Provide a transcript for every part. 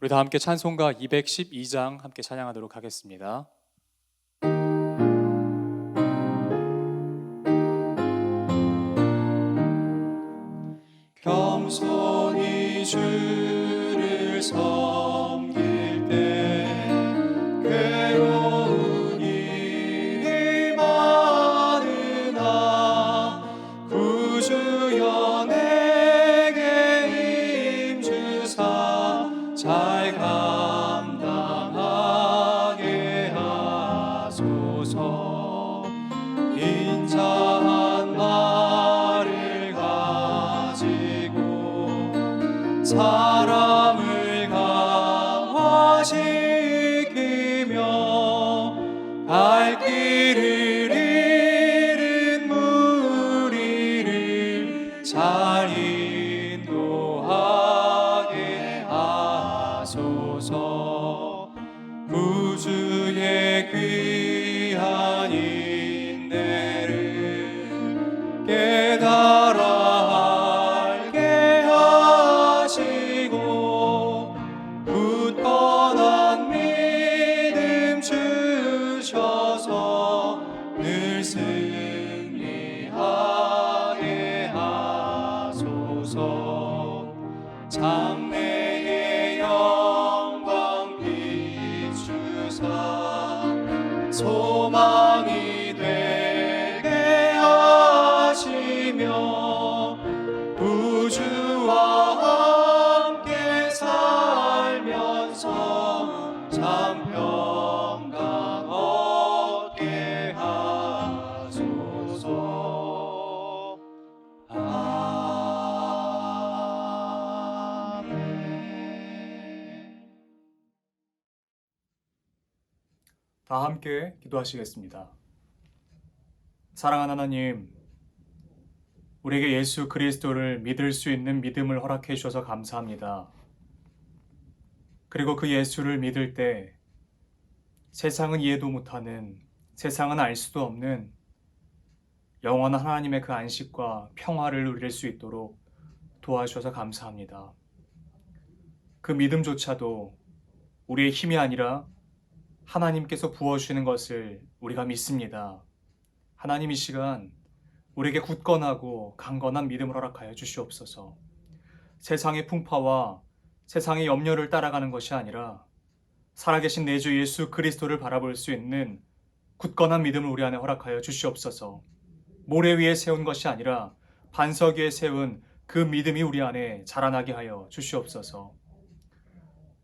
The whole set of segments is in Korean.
우리 다 함께 찬송가 212장 함께 찬양하도록 하겠습니다. 겸손히 주를 섬길 때 괴로운 일이 많으나 구주여 내게 임주사 잘 감당하게 하소서. 인자한 말을 가지고 사람을 강화시키며 발길을 잃은 무리를 잘 인도하게 하소서. 구주의 귀한 인내를 깨달아 알게 하시고 굳건한 믿음 주셔서 늘 승리하게 하소서. 장래의 영광 비추사 소망이 되게 하시며 우주와 함께 살면서 참 평강 얻게 하소서. 아멘. 다 함께 기도하시겠습니다. 사랑하는 하나님, 우리에게 예수 그리스도를 믿을 수 있는 믿음을 허락해 주셔서 감사합니다. 그리고 그 예수를 믿을 때 세상은 이해도 못하는, 세상은 알 수도 없는 영원한 하나님의 그 안식과 평화를 누릴 수 있도록 도와주셔서 감사합니다. 그 믿음조차도 우리의 힘이 아니라 하나님께서 부어주시는 것을 우리가 믿습니다. 하나님, 이 시간 우리에게 굳건하고 강건한 믿음을 허락하여 주시옵소서. 세상의 풍파와 세상의 염려를 따라가는 것이 아니라 살아계신 내 주 예수 그리스도를 바라볼 수 있는 굳건한 믿음을 우리 안에 허락하여 주시옵소서. 모래 위에 세운 것이 아니라 반석 위에 세운 그 믿음이 우리 안에 자라나게 하여 주시옵소서.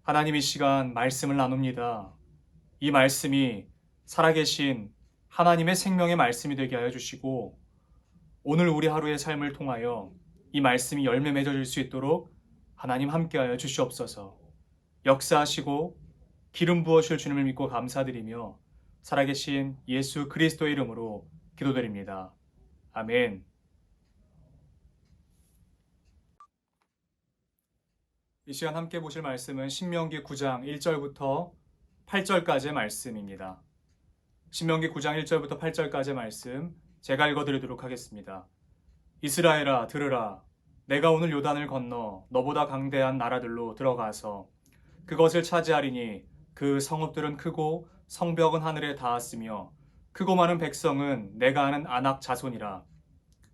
하나님, 이 시간 말씀을 나눕니다. 이 말씀이 살아계신 하나님의 생명의 말씀이 되게 하여 주시고 오늘 우리 하루의 삶을 통하여 이 말씀이 열매 맺어질 수 있도록 하나님 함께하여 주시옵소서. 역사하시고 기름 부어주실 주님을 믿고 감사드리며 살아계신 예수 그리스도의 이름으로 기도드립니다. 아멘. 이 시간 함께 보실 말씀은 신명기 9장 1절부터 8절까지의 말씀입니다. 신명기 9장 1절부터 8절까지의 말씀 제가 읽어드리도록 하겠습니다. 이스라엘아 들으라. 내가 오늘 요단을 건너 너보다 강대한 나라들로 들어가서 그것을 차지하리니 그 성읍들은 크고 성벽은 하늘에 닿았으며 크고 많은 백성은 내가 아는 아낙 자손이라.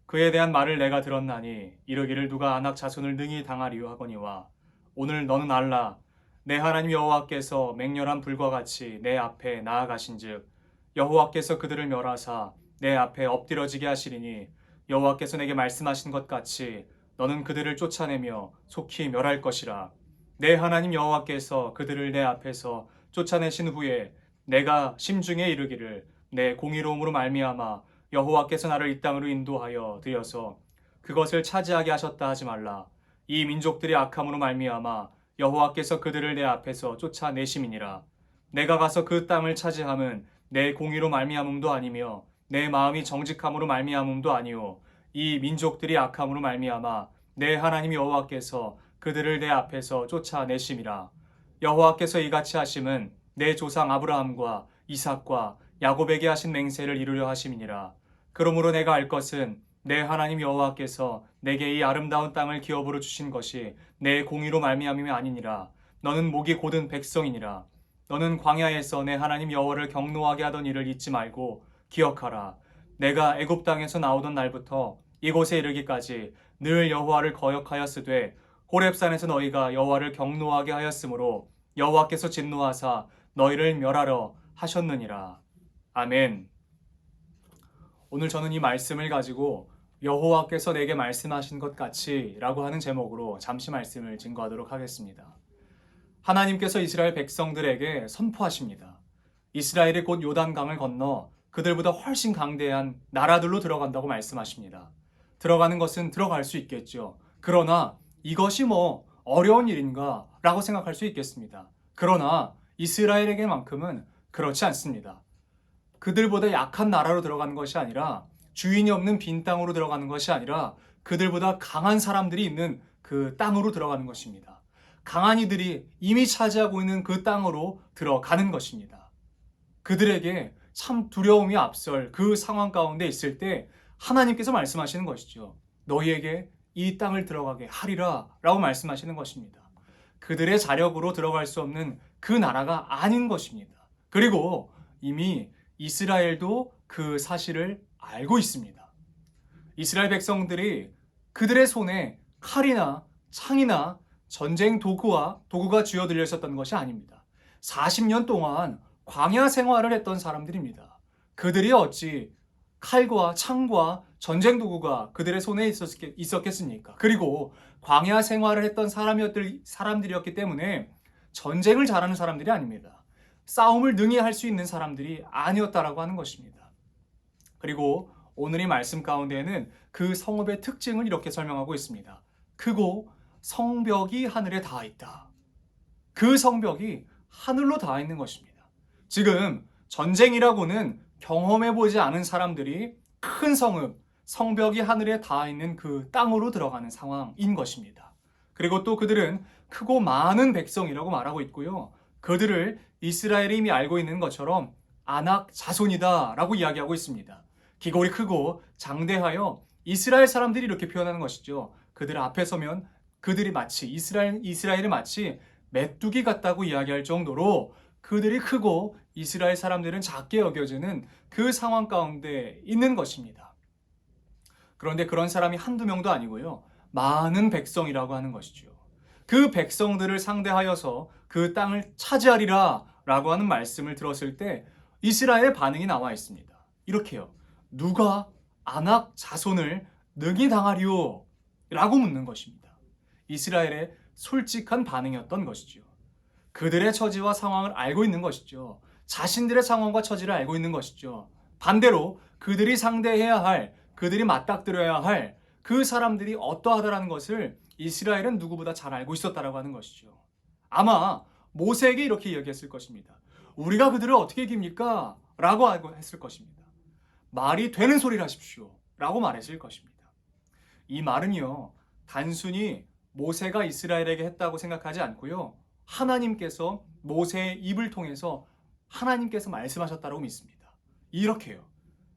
그에 대한 말을 내가 들었나니 이르기를 누가 아낙 자손을 능히 당하리요 하거니와 오늘 너는 알라. 내 하나님 여호와께서 맹렬한 불과 같이 내 앞에 나아가신즉 여호와께서 그들을 멸하사 내 앞에 엎드러지게 하시리니 여호와께서 내게 말씀하신 것 같이 너는 그들을 쫓아내며 속히 멸할 것이라. 내 하나님 여호와께서 그들을 내 앞에서 쫓아내신 후에 내가 심중에 이르기를 내 공의로움으로 말미암아 여호와께서 나를 이 땅으로 인도하여 드려서 그것을 차지하게 하셨다 하지 말라. 이 민족들이 악함으로 말미암아 여호와께서 그들을 내 앞에서 쫓아내심이니라. 내가 가서 그 땅을 차지함은 내 공의로 말미암음도 아니며 내 마음이 정직함으로 말미암음도 아니오. 이 민족들이 악함으로 말미암아 내 하나님 여호와께서 그들을 내 앞에서 쫓아내심이라. 여호와께서 이같이 하심은 내 조상 아브라함과 이삭과 야곱에게 하신 맹세를 이루려 하심이니라. 그러므로 내가 알 것은 내 하나님 여호와께서 내게 이 아름다운 땅을 기업으로 주신 것이 내 공의로 말미암음이 아니니라. 너는 목이 곧은 백성이니라. 너는 광야에서 내 하나님 여호와를 경노하게 하던 일을 잊지 말고 기억하라. 내가 애굽 땅에서 나오던 날부터 이곳에 이르기까지 늘 여호와를 거역하였으되 호렙산에서 너희가 여호와를 경노하게 하였으므로 여호와께서 진노하사 너희를 멸하러 하셨느니라. 아멘. 오늘 저는 이 말씀을 가지고 여호와께서 내게 말씀하신 것 같이 라고 하는 제목으로 잠시 말씀을 증거하도록 하겠습니다. 하나님께서 이스라엘 백성들에게 선포하십니다. 이스라엘이 곧 요단강을 건너 그들보다 훨씬 강대한 나라들로 들어간다고 말씀하십니다. 들어가는 것은 들어갈 수 있겠죠. 그러나 이것이 어려운 일인가 라고 생각할 수 있겠습니다. 그러나 이스라엘에게만큼은 그렇지 않습니다. 그들보다 약한 나라로 들어가는 것이 아니라 주인이 없는 빈 땅으로 들어가는 것이 아니라 그들보다 강한 사람들이 있는 그 땅으로 들어가는 것입니다. 강한 이들이 이미 차지하고 있는 그 땅으로 들어가는 것입니다. 그들에게 참 두려움이 앞설 그 상황 가운데 있을 때 하나님께서 말씀하시는 것이죠. 너희에게 이 땅을 들어가게 하리라 라고 말씀하시는 것입니다. 그들의 자력으로 들어갈 수 없는 그 나라가 아닌 것입니다. 그리고 이미 이스라엘도 그 사실을 알고 있습니다. 이스라엘 백성들이 그들의 손에 칼이나 창이나 전쟁 도구가 쥐어들려 있었던 것이 아닙니다. 40년 동안 광야 생활을 했던 사람들입니다. 그들이 어찌 칼과 창과 전쟁 도구가 그들의 손에 있었겠습니까? 그리고 광야 생활을 했던 사람들이었기 때문에 전쟁을 잘하는 사람들이 아닙니다. 싸움을 능히 할 수 있는 사람들이 아니었다라고 하는 것입니다. 그리고 오늘 이 말씀 가운데에는 그 성읍의 특징을 이렇게 설명하고 있습니다. 크고 성벽이 하늘에 닿아 있다. 그 성벽이 하늘로 닿아 있는 것입니다. 지금 전쟁이라고는 경험해보지 않은 사람들이 큰 성벽이 하늘에 닿아 있는 그 땅으로 들어가는 상황인 것입니다. 그리고 또 그들은 크고 많은 백성이라고 말하고 있고요. 그들을 이스라엘이 이미 알고 있는 것처럼 아낙 자손이다 라고 이야기하고 있습니다. 기골이 크고 장대하여 이스라엘 사람들이 이렇게 표현하는 것이죠. 그들 앞에 서면 그들이 마치 이스라엘이 마치 메뚜기 같다고 이야기할 정도로 그들이 크고 이스라엘 사람들은 작게 여겨지는 그 상황 가운데 있는 것입니다. 그런데 그런 사람이 한두 명도 아니고요. 많은 백성이라고 하는 것이죠. 그 백성들을 상대하여서 그 땅을 차지하리라 라고 하는 말씀을 들었을 때 이스라엘의 반응이 나와 있습니다. 이렇게요. 누가 아낙 자손을 능히 당하리오? 라고 묻는 것입니다. 이스라엘의 솔직한 반응이었던 것이죠. 그들의 처지와 상황을 알고 있는 것이죠. 자신들의 상황과 처지를 알고 있는 것이죠. 반대로 그들이 상대해야 할, 그들이 맞닥뜨려야 할 그 사람들이 어떠하다라는 것을 이스라엘은 누구보다 잘 알고 있었다라고 하는 것이죠. 아마 모세에게 이렇게 이야기했을 것입니다. 우리가 그들을 어떻게 이깁니까? 라고 하고 했을 것입니다. 말이 되는 소리를 하십시오. 라고 말했을 것입니다. 이 말은요, 단순히 모세가 이스라엘에게 했다고 생각하지 않고요. 하나님께서 모세의 입을 통해서 하나님께서 말씀하셨다고 믿습니다. 이렇게요.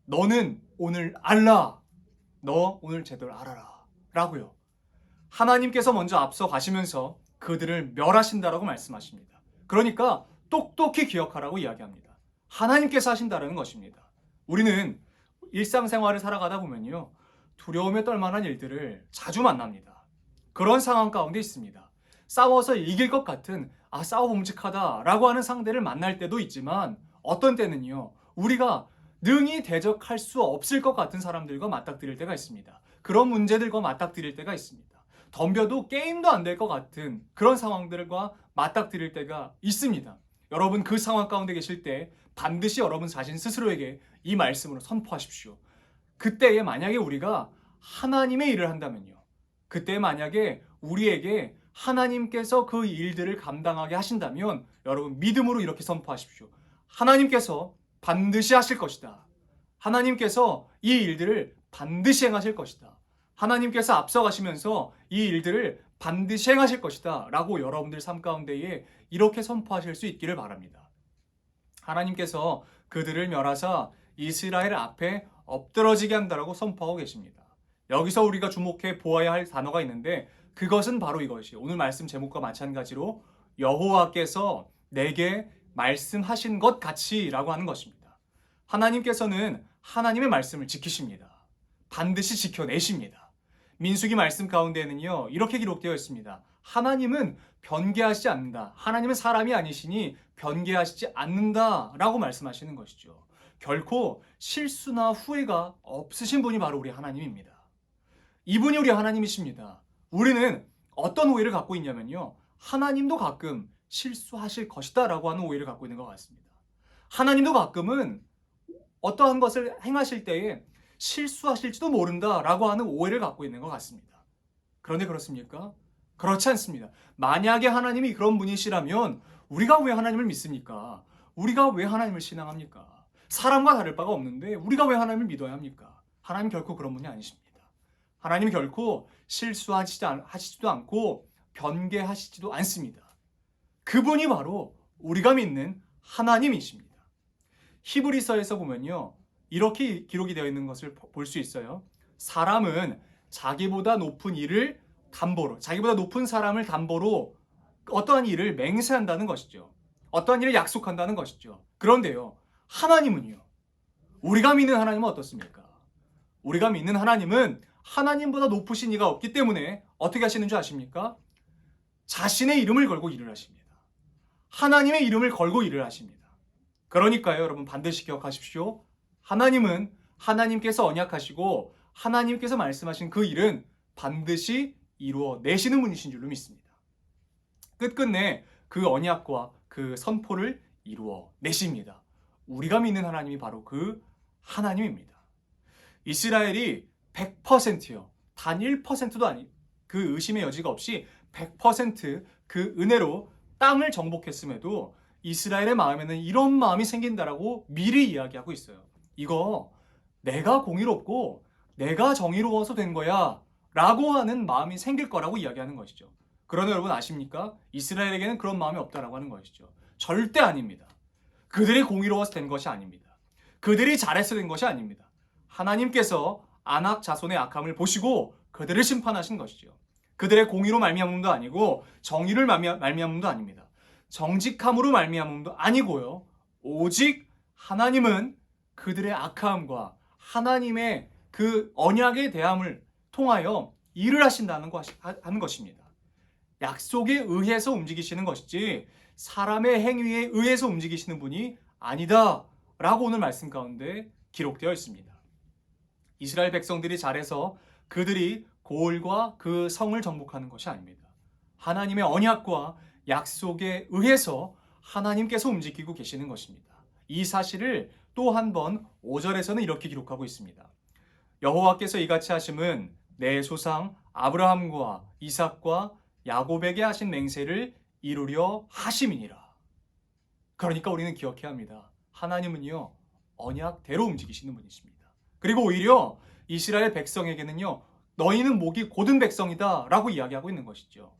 너는 오늘 알라. 너 오늘 제대로 알아라. 라고요. 하나님께서 먼저 앞서 가시면서 그들을 멸하신다라고 말씀하십니다. 그러니까 똑똑히 기억하라고 이야기합니다. 하나님께서 하신다는 것입니다. 우리는 일상생활을 살아가다 보면요. 두려움에 떨만한 일들을 자주 만납니다. 그런 상황 가운데 있습니다. 싸워서 이길 것 같은 싸워봄직하다라고 하는 상대를 만날 때도 있지만 어떤 때는요. 우리가 능히 대적할 수 없을 것 같은 사람들과 맞닥뜨릴 때가 있습니다. 그런 문제들과 맞닥뜨릴 때가 있습니다. 덤벼도 게임도 안 될 것 같은 그런 상황들과 맞닥뜨릴 때가 있습니다. 여러분 그 상황 가운데 계실 때 반드시 여러분 자신 스스로에게 이 말씀으로 선포하십시오. 그때에 만약에 우리가 하나님의 일을 한다면요. 그때 만약에 우리에게 하나님께서 그 일들을 감당하게 하신다면 여러분 믿음으로 이렇게 선포하십시오. 하나님께서 반드시 하실 것이다. 하나님께서 이 일들을 반드시 행하실 것이다. 하나님께서 앞서가시면서 이 일들을 반드시 행하실 것이다. 라고 여러분들 삶 가운데에 이렇게 선포하실 수 있기를 바랍니다. 하나님께서 그들을 멸하사 이스라엘 앞에 엎드러지게 한다라고 선포하고 계십니다. 여기서 우리가 주목해 보아야 할 단어가 있는데 그것은 바로 이것이 오늘 말씀 제목과 마찬가지로 여호와께서 내게 말씀하신 것 같이라고 하는 것입니다. 하나님께서는 하나님의 말씀을 지키십니다. 반드시 지켜내십니다. 민수기 말씀 가운데는요, 이렇게 기록되어 있습니다. 하나님은 변개하시지 않는다. 하나님은 사람이 아니시니 변개하시지 않는다라고 말씀하시는 것이죠. 결코 실수나 후회가 없으신 분이 바로 우리 하나님입니다. 이분이 우리 하나님이십니다. 우리는 어떤 오해를 갖고 있냐면요, 하나님도 가끔 실수하실 것이다 라고 하는 오해를 갖고 있는 것 같습니다. 하나님도 가끔은 어떠한 것을 행하실 때에 실수하실지도 모른다 라고 하는 오해를 갖고 있는 것 같습니다. 그런데 그렇습니까? 그렇지 않습니다. 만약에 하나님이 그런 분이시라면 우리가 왜 하나님을 믿습니까? 우리가 왜 하나님을 신앙합니까? 사람과 다를 바가 없는데 우리가 왜 하나님을 믿어야 합니까? 하나님 결코 그런 분이 아니십니다. 하나님 결코 실수하시지도 않고 변개하시지도 않습니다. 그분이 바로 우리가 믿는 하나님이십니다. 히브리서에서 보면요, 이렇게 기록이 되어 있는 것을 볼 수 있어요. 사람은 자기보다 높은 일을 담보로, 자기보다 높은 사람을 담보로 어떠한 일을 맹세한다는 것이죠. 어떠한 일을 약속한다는 것이죠. 그런데요, 하나님은요, 우리가 믿는 하나님은 어떻습니까? 우리가 믿는 하나님은 하나님보다 높으신 이가 없기 때문에 어떻게 하시는 줄 아십니까? 자신의 이름을 걸고 일을 하십니다. 하나님의 이름을 걸고 일을 하십니다. 그러니까요, 여러분 반드시 기억하십시오. 하나님은 하나님께서 언약하시고 하나님께서 말씀하신 그 일은 반드시 이루어내시는 분이신 줄로 믿습니다. 끝끝내 그 언약과 그 선포를 이루어내십니다. 우리가 믿는 하나님이 바로 그 하나님입니다. 이스라엘이 100%요. 단 1%도 아니, 그 의심의 여지가 없이 100%그 은혜로 땅을 정복했음에도 이스라엘의 마음에는 이런 마음이 생긴다라고 미리 이야기하고 있어요. 이거 내가 공의롭고 내가 정의로워서 된 거야 라고 하는 마음이 생길 거라고 이야기하는 것이죠. 그러나 여러분 아십니까? 이스라엘에게는 그런 마음이 없다라고 하는 것이죠. 절대 아닙니다. 그들이 공의로워서 된 것이 아닙니다. 그들이 잘해서 된 것이 아닙니다. 하나님께서 아낙 자손의 악함을 보시고 그들을 심판하신 것이죠. 그들의 공의로 말미암음도 아니고 정의를 말미암음도 아닙니다. 정직함으로 말미암음도 아니고요. 오직 하나님은 그들의 악함과 하나님의 그 언약의 대함을 통하여 일을 하신다는 하는 것입니다. 약속에 의해서 움직이시는 것이지 사람의 행위에 의해서 움직이시는 분이 아니다라고 오늘 말씀 가운데 기록되어 있습니다. 이스라엘 백성들이 잘해서 그들이 고을과 그 성을 정복하는 것이 아닙니다. 하나님의 언약과 약속에 의해서 하나님께서 움직이고 계시는 것입니다. 이 사실을 또 한 번 5절에서는 이렇게 기록하고 있습니다. 여호와께서 이같이 하심은 내 조상 아브라함과 이삭과 야곱에게 하신 맹세를 이루려 하심이니라. 그러니까 우리는 기억해야 합니다. 하나님은요, 언약대로 움직이시는 분이십니다. 그리고 오히려 이스라엘 백성에게는요, 너희는 목이 곧은 백성이다 라고 이야기하고 있는 것이죠.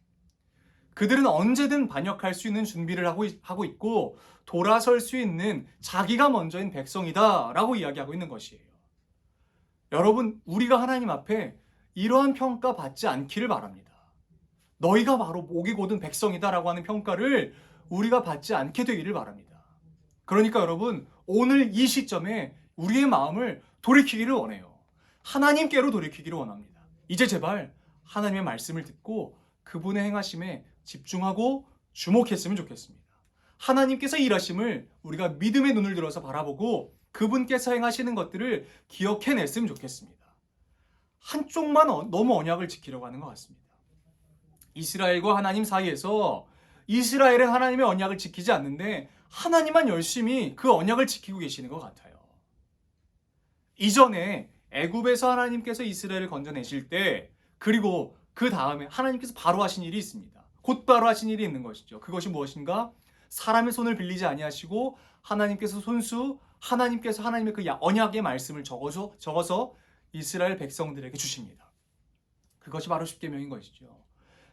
그들은 언제든 반역할 수 있는 준비를 하고 있고 돌아설 수 있는 자기가 먼저인 백성이다 라고 이야기하고 있는 것이에요. 여러분, 우리가 하나님 앞에 이러한 평가 받지 않기를 바랍니다. 너희가 바로 목이 곧은 백성이다 라고 하는 평가를 우리가 받지 않게 되기를 바랍니다. 그러니까 여러분, 오늘 이 시점에 우리의 마음을 돌이키기를 원해요. 하나님께로 돌이키기를 원합니다. 이제 제발 하나님의 말씀을 듣고 그분의 행하심에 집중하고 주목했으면 좋겠습니다. 하나님께서 일하심을 우리가 믿음의 눈을 들어서 바라보고 그분께서 행하시는 것들을 기억해냈으면 좋겠습니다. 한쪽만 너무 언약을 지키려고 하는 것 같습니다. 이스라엘과 하나님 사이에서 이스라엘은 하나님의 언약을 지키지 않는데 하나님만 열심히 그 언약을 지키고 계시는 것 같아요. 이전에 애굽에서 하나님께서 이스라엘을 건져내실 때, 그리고 그 다음에 하나님께서 바로 하신 일이 있습니다. 곧바로 하신 일이 있는 것이죠. 그것이 무엇인가? 사람의 손을 빌리지 아니하시고 하나님께서 하나님의 그 언약의 말씀을 적어서 이스라엘 백성들에게 주십니다. 그것이 바로 십계명인 것이죠.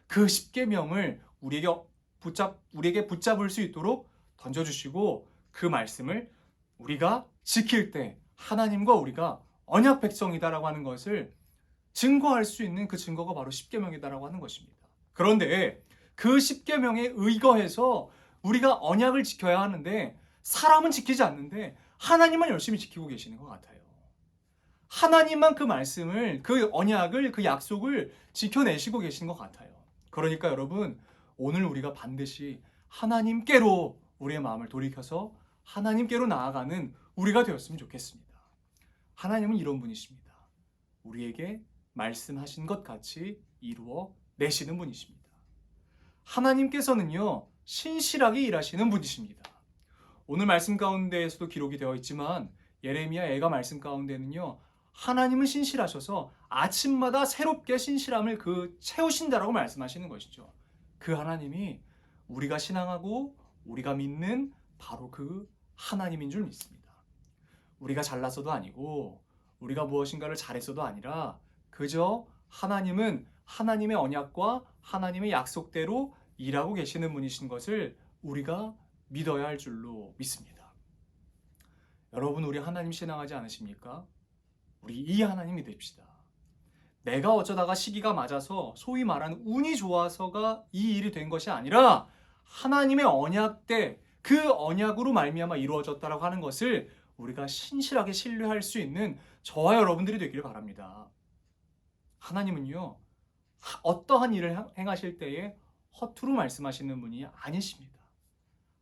그 십계명을 우리에게 붙잡을 수 있도록 던져주시고 그 말씀을 우리가 지킬 때 하나님과 우리가 언약 백성이다라고 하는 것을 증거할 수 있는 그 증거가 바로 십계명이다라고 하는 것입니다. 그런데 그 십계명에 의거해서 우리가 언약을 지켜야 하는데 사람은 지키지 않는데 하나님만 열심히 지키고 계시는 것 같아요. 하나님만 그 말씀을, 그 언약을, 그 약속을 지켜내시고 계신 것 같아요. 그러니까 여러분, 오늘 우리가 반드시 하나님께로 우리의 마음을 돌이켜서 하나님께로 나아가는 우리가 되었으면 좋겠습니다. 하나님은 이런 분이십니다. 우리에게 말씀하신 것 같이 이루어 내시는 분이십니다. 하나님께서는요, 신실하게 일하시는 분이십니다. 오늘 말씀 가운데에서도 기록이 되어 있지만 예레미야 애가 말씀 가운데는요, 하나님은 신실하셔서 아침마다 새롭게 신실함을 채우신다라고 말씀하시는 것이죠. 그 하나님이 우리가 신앙하고 우리가 믿는 바로 그 하나님인 줄 믿습니다. 우리가 잘나서도 아니고 우리가 무엇인가를 잘했어도 아니라 그저 하나님은 하나님의 언약과 하나님의 약속대로 일하고 계시는 분이신 것을 우리가 믿어야 할 줄로 믿습니다. 여러분, 우리 하나님 신앙하지 않으십니까? 우리 이 하나님 믿읍시다. 내가 어쩌다가 시기가 맞아서 소위 말하는 운이 좋아서가 이 일이 된 것이 아니라 하나님의 언약대, 그 언약으로 말미암아 이루어졌다라고 하는 것을 우리가 신실하게 신뢰할 수 있는 저와 여러분들이 되기를 바랍니다. 하나님은요, 어떠한 일을 행하실 때에 허투루 말씀하시는 분이 아니십니다.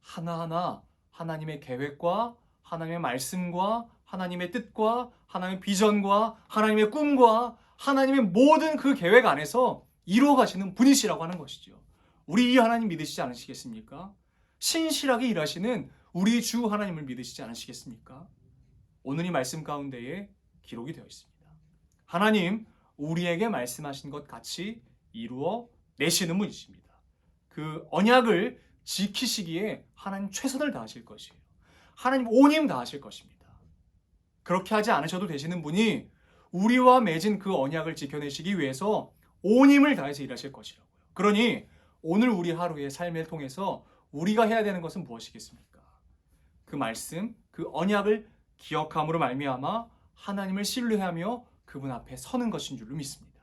하나하나 하나님의 계획과 하나님의 말씀과 하나님의 뜻과 하나님의 비전과 하나님의 꿈과 하나님의 모든 그 계획 안에서 이루어 가시는 분이시라고 하는 것이죠. 우리 이 하나님 믿으시지 않으시겠습니까? 신실하게 일하시는 우리 주 하나님을 믿으시지 않으시겠습니까? 오늘 이 말씀 가운데에 기록이 되어 있습니다. 하나님, 우리에게 말씀하신 것 같이 이루어 내시는 분이십니다. 그 언약을 지키시기에 하나님 최선을 다하실 것이에요. 하나님 온 힘 다하실 것입니다. 그렇게 하지 않으셔도 되시는 분이 우리와 맺은 그 언약을 지켜내시기 위해서 온 힘을 다해서 일하실 것이라고요. 그러니 오늘 우리 하루의 삶을 통해서 우리가 해야 되는 것은 무엇이겠습니까? 그 말씀, 그 언약을 기억함으로 말미암아 하나님을 신뢰하며 그분 앞에 서는 것인 줄로 믿습니다.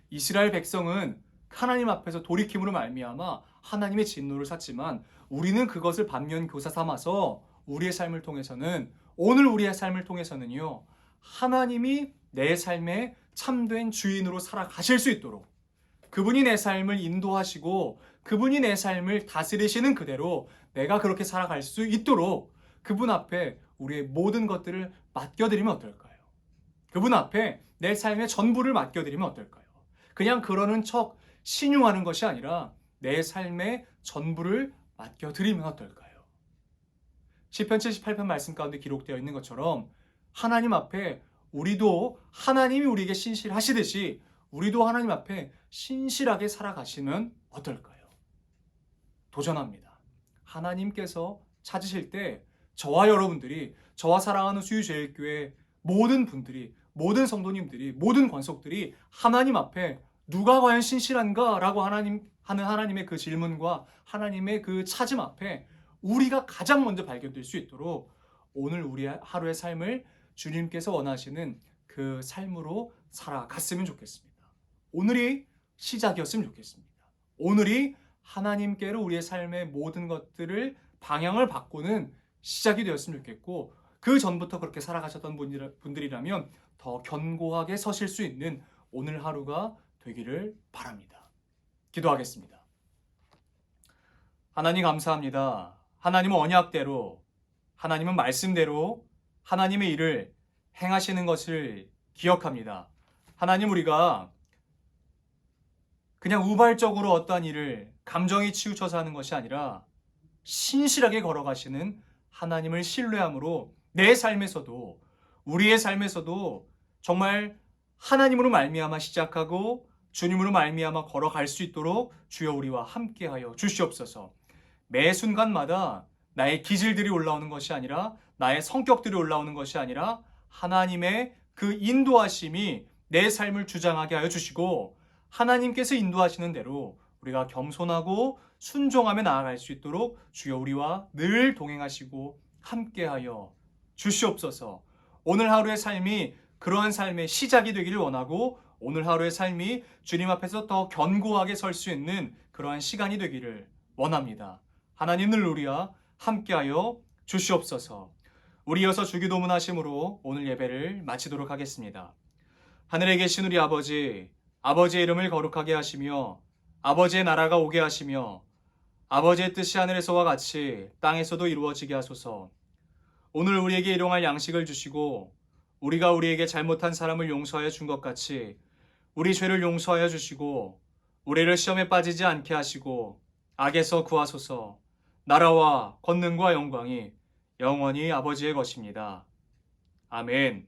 이스라엘 백성은 하나님 앞에서 돌이킴으로 말미암아 하나님의 진노를 샀지만 우리는 그것을 반면 교사 삼아서 우리의 삶을 통해서는, 오늘 우리의 삶을 통해서는요, 하나님이 내 삶의 참된 주인으로 살아가실 수 있도록, 그분이 내 삶을 인도하시고 그분이 내 삶을 다스리시는 그대로 내가 그렇게 살아갈 수 있도록 그분 앞에 우리의 모든 것들을 맡겨드리면 어떨까요? 그분 앞에 내 삶의 전부를 맡겨드리면 어떨까요? 그냥 그러는 척 신용하는 것이 아니라 내 삶의 전부를 맡겨드리면 어떨까요? 시편 78편 말씀 가운데 기록되어 있는 것처럼 하나님 앞에 우리도 하나님이 우리에게 신실하시듯이 우리도 하나님 앞에 신실하게 살아가시면 어떨까요? 도전합니다. 하나님께서 찾으실 때 저와 여러분들이, 저와 사랑하는 수유제일교회 모든 분들이, 모든 성도님들이, 모든 권속들이 하나님 앞에 누가 과연 신실한가? 라고 하는 하나님의 그 질문과 하나님의 그 찾음 앞에 우리가 가장 먼저 발견될 수 있도록 오늘 우리 하루의 삶을 주님께서 원하시는 그 삶으로 살아갔으면 좋겠습니다. 오늘이 시작이었으면 좋겠습니다. 오늘이 하나님께로 우리의 삶의 모든 것들을 방향을 바꾸는 시작이 되었으면 좋겠고, 그 전부터 그렇게 살아가셨던 분들이라면 더 견고하게 서실 수 있는 오늘 하루가 되기를 바랍니다. 기도하겠습니다. 하나님 감사합니다. 하나님은 언약대로, 하나님은 말씀대로 하나님의 일을 행하시는 것을 기억합니다. 하나님, 우리가 그냥 우발적으로 어떠한 일을 감정이 치우쳐서 하는 것이 아니라 신실하게 걸어가시는 하나님을 신뢰함으로 내 삶에서도, 우리의 삶에서도 정말 하나님으로 말미암아 시작하고 주님으로 말미암아 걸어갈 수 있도록 주여 우리와 함께하여 주시옵소서. 매 순간마다 나의 기질들이 올라오는 것이 아니라, 나의 성격들이 올라오는 것이 아니라 하나님의 그 인도하심이 내 삶을 주장하게 하여 주시고, 하나님께서 인도하시는 대로 우리가 겸손하고 순종하며 나아갈 수 있도록 주여 우리와 늘 동행하시고 함께하여 주시옵소서. 오늘 하루의 삶이 그러한 삶의 시작이 되기를 원하고, 오늘 하루의 삶이 주님 앞에서 더 견고하게 설 수 있는 그러한 시간이 되기를 원합니다. 하나님 늘 우리와 함께하여 주시옵소서. 우리 이어서 주기도문 하심으로 오늘 예배를 마치도록 하겠습니다. 하늘에 계신 우리 아버지, 아버지의 이름을 거룩하게 하시며 아버지의 나라가 오게 하시며 아버지의 뜻이 하늘에서와 같이 땅에서도 이루어지게 하소서. 오늘 우리에게 일용할 양식을 주시고 우리가 우리에게 잘못한 사람을 용서하여 준 것 같이 우리 죄를 용서하여 주시고 우리를 시험에 빠지지 않게 하시고 악에서 구하소서. 나라와 권능과 영광이 영원히 아버지의 것입니다. 아멘.